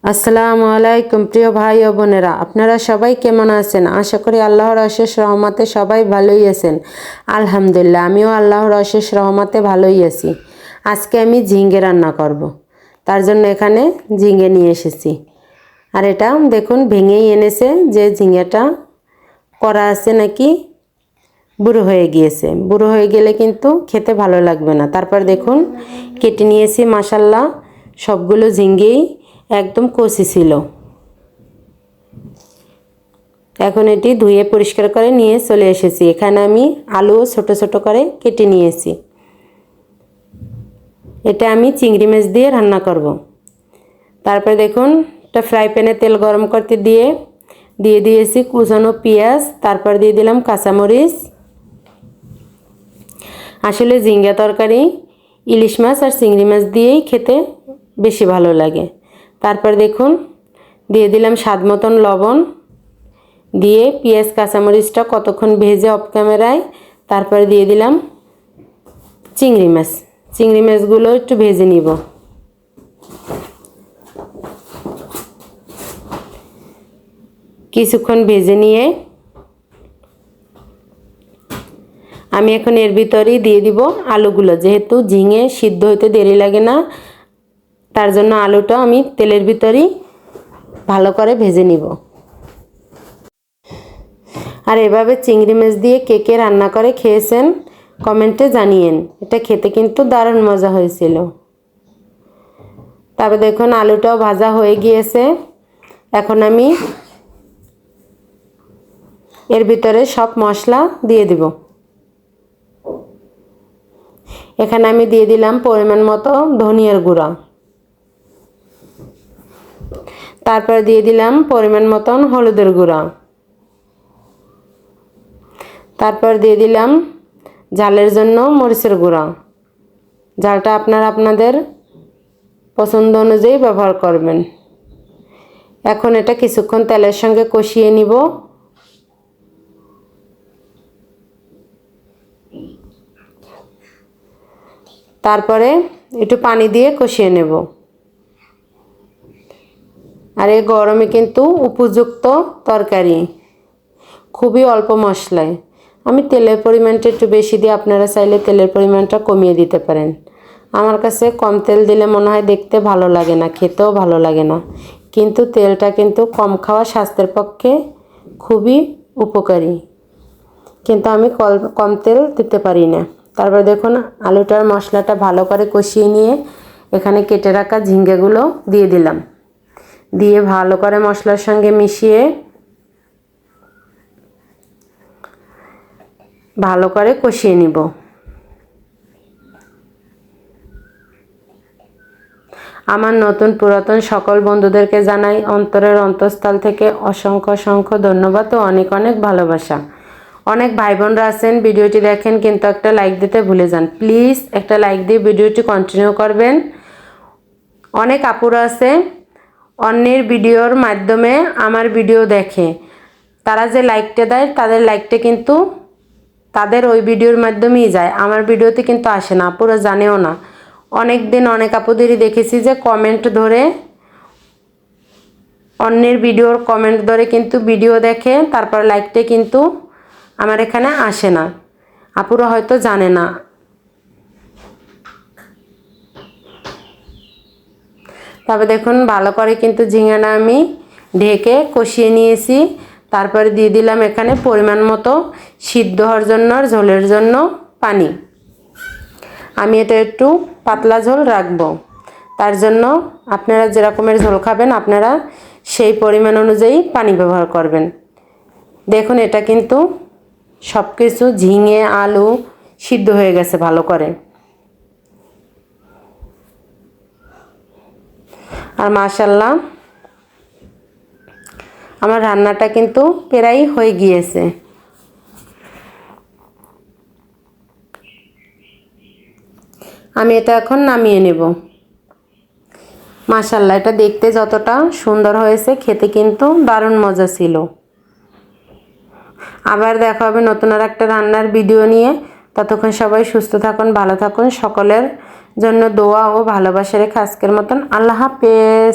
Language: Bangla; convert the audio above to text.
আসসালামু আলাইকুম প্রিয় ভাই ও বোনেরা, আপনারা সবাই কেমন আছেন? আশা করি আল্লাহর অশেষ রহমতে সবাই ভালোই আছেন। আলহামদুলিল্লাহ, আমিও আল্লাহর অশেষ রহমতে ভালোই আছি। আজকে আমি ঝিঙ্গে রান্না করব। তার জন্য এখানে ঝিঙ্গে নিয়ে এসেছি। আর এটা দেখুন ভেঙেই এনেছে, যে ঝিঙ্গেটা করা আছে নাকি বুড়ো হয়ে গিয়েছে। বুড়ো হয়ে গেলে কিন্তু খেতে ভালো লাগবে না। তারপর দেখুন কেটে নিয়েছি, মাশাল্লাহ সবগুলো ঝিঙ্গেই একদম কচি ছিল। এখন এটি ধুয়ে পরিষ্কার করে নিয়ে চলে এসেছি। এখানে আমি আলুও ছোট ছোট করে কেটে নিয়েছি। এটা আমি চিংড়ি মাছ দিয়ে রান্না করব। তারপরে দেখুন একটা ফ্রাই প্যানে তেল গরম করতে দিয়ে দিয়েছি কুচানো পেঁয়াজ, তারপর দিয়ে দিলাম কাঁচামরিচ। আসলে ঝিঙ্গা তরকারি ইলিশ মাছ আর চিংড়ি মাছ দিয়েই খেতে বেশি ভালো লাগে। তারপর দেখুন দিয়ে দিলাম স্বাদ মতন লবণ, দিয়ে পেঁয়াজ কাঁচামরিচটা কতক্ষণ ভেজে অফ ক্যামেরায় তারপরে দিয়ে দিলাম চিংড়ি মাছ। চিংড়ি মাছগুলো একটু ভেজে নিব। কিছুক্ষণ ভেজে নিয়ে আমি এখন এর ভিতরেই দিয়ে দিব আলুগুলো। যেহেতু ঝিঙে সিদ্ধ হইতে দেরি লাগে না, তার জন্য আলুটা আমি তেলের ভিতরেই ভালো করে ভেজে নিব। আর এভাবে চিংড়ি মাছ দিয়ে কে কে রান্না করে খেয়েছেন কমেন্টে জানিয়েন। এটা খেতে কিন্তু দারুণ মজা হয়েছিল। তবে দেখুন আলুটাও ভাজা হয়ে গিয়েছে। এখন আমি এর ভিতরে সব মশলা দিয়ে দিব। এখানে আমি দিয়ে দিলাম পরিমাণ মতো ধনিয়ার গুঁড়া, তারপর দিয়ে দিলাম পরিমাণ মতন হলুদের গুঁড়া, তারপর দিয়ে দিলাম ঝালের জন্য মরিচের গুঁড়া। ঝালটা আপনারা আপনাদের পছন্দ অনুযায়ী ব্যবহার করবেন। এখন এটা কিছুক্ষণ তেলের সঙ্গে কষিয়ে নিব। তারপরে একটু পানি দিয়ে কষিয়ে নেব। আর এই গরমে কিন্তু উপযুক্ত তরকারি, খুবই অল্প মশলায়। আমি তেলের পরিমাণটা একটু বেশি দিই, আপনারা চাইলে তেলের পরিমাণটা কমিয়ে দিতে পারেন। আমার কাছে কম তেল দিলে মনে হয় দেখতে ভালো লাগে না, খেতেও ভালো লাগে না। কিন্তু তেলটা কিন্তু কম খাওয়া স্বাস্থ্যের পক্ষে খুবই উপকারী, কিন্তু আমি কম তেল দিতে পারি না। তারপর দেখুন আলুটার মশলাটা ভালো করে কষিয়ে নিয়ে এখানে কেটে রাখা ঝিঙ্গেগুলো দিয়ে দিলাম। দিয়ে ভালো করে মশলার সঙ্গে মিশিয়ে ভালো করে কষিয়ে নিব। আমার নতুন পুরাতন সকল বন্ধুদেরকে জানাই অন্তরের অন্তঃস্থল থেকে অসংখ্য অসংখ্য ধন্যবাদ ও অনেক অনেক ভালোবাসা। অনেক ভাই বোনরা আছেন ভিডিওটি দেখেন কিন্তু একটা লাইক দিতে ভুলে যান। প্লিজ একটা লাইক দিয়ে ভিডিওটি কন্টিনিউ করবেন। অনেক আপুরা আছে অন্যের ভিডিওর মাধ্যমে আমার ভিডিও দেখে, তারা যে লাইকটা দেয় তাদের লাইকটা কিন্তু তাদের ওই ভিডিওর মাধ্যমেই যায়, আমার ভিডিওতে কিন্তু আসে না। আপুরা জানেও না। অনেক দিন অনেক আপুদেরই দেখেছি যে কমেন্ট ধরে, অন্যের ভিডিওর কমেন্ট ধরে কিন্তু ভিডিও দেখে, তারপর লাইকটা কিন্তু আমার এখানে আসে না। আপুরা হয়তো জানে না। তবে দেখুন ভালো করে কিন্তু ঝিঙাটা আমি ঢেকে কষিয়ে নিয়েছি। তারপরে দিয়ে দিলাম এখানে পরিমাণ মতো সিদ্ধ হওয়ার জন্য আর ঝোলের জন্য পানি। আমি এটা একটু পাতলা ঝোল রাখবো, তার জন্য আপনারা যে রকমের ঝোল খাবেন আপনারা সেই পরিমাণ অনুযায়ী পানি ব্যবহার করবেন। দেখুন এটা কিন্তু সব কিছু ঝিঙে আলু সিদ্ধ হয়ে গেছে ভালো করে। আর মাশাআল্লাহ আমার রান্নাটা কিন্তু প্রায় হয়ে গিয়েছে। আমি এটা এখন নামিয়ে নেব। মাশাআল্লাহ এটা দেখতে যতটা সুন্দর হয়েছে খেতে কিন্তু দারুণ মজা ছিল। আবার দেখা হবে নতুন আর একটা রান্নার ভিডিও নিয়ে। ততক্ষণ সবাই সুস্থ থাকুন, ভালো থাকুন। সকলের জন্য দোয়া ও ভালোবাসা রেখে আজকের মতন আল্লাহ হাফেজ।